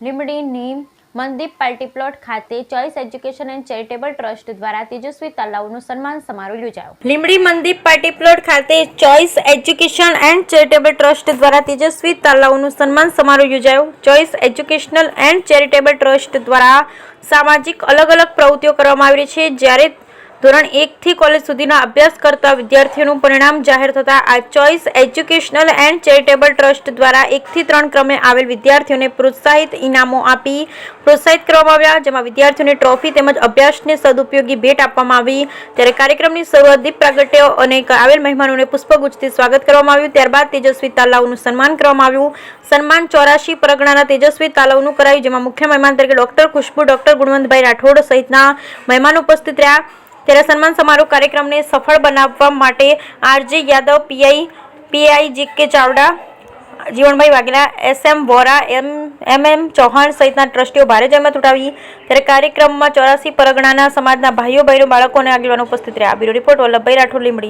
લીંબડીની Mandeep party plot ખાતે choice education and charitable trust દ્વારા તેજસ્વી તલાવનું સન્માન સમારોહ યોજાયો। લીંબડી મનદીપ પાર્ટી પ્લોટ ખાતે choice education and charitable trust દ્વારા તેજસ્વી તલાવનું સન્માન સમારોહ યોજાયો। Choice educational and charitable trust દ્વારા સામાજિક અલગ અલગ પ્રવૃત્તિઓ કરવામાં આવી છે, જ્યારે ધોરણ 1 થી કોલેજ સુધીના અભ્યાસ કરતા વિદ્યાર્થીઓનું પરિણામ જાહેર થતા આ choice educational and charitable trust દ્વારા 1 થી 3 ક્રમે આવેલ વિદ્યાર્થીઓને પ્રોત્સાહિત ઇનામો આપી પ્રોત્સાહિત કરવામાં આવ્યા, જેમાં વિદ્યાર્થીઓને ટ્રોફી તેમજ અભ્યાસને સદુપયોગી ભેટ આપવામાં આવી। ત્યારે કાર્યક્રમની શરૂઆત દીપ પ્રાગટ્ય અને આવેલ મહેમાનોને પુષ્પગુચ્છથી સ્વાગત કરવામાં આવ્યું। ત્યારબાદ તેજસ્વી તાલાવનું સન્માન કરવામાં આવ્યું। સન્માન 84 પરગણાના તેજસ્વી તાલાવનું કરાયું, જેમાં મુખ્ય મહેમાન તરીકે ડોક્ટર ખુશ્બુ, ડોક્ટર ગુણવંતભાઈ રાઠોડ સહિતના મહેમાનો ઉપસ્થિત રહ્યા। ત્યારે સન્માન સમારોહ કાર્યક્રમને સફળ બનાવવા માટે RJ Yadav, PI GK Chavda, Jivanbhai Vaghela, SM Vora, MM Chauhan સહિતના ટ્રસ્ટીઓ ભારે જહેમત ઉઠાવી। ત્યારે કાર્યક્રમમાં 84 પરગણાના સમાજના ભાઈઓ બહેનો, બાળકો અને આગેવાનો ઉપસ્થિત રહ્યા। Bureau report Vallabhbhai Rathod, Limbdi.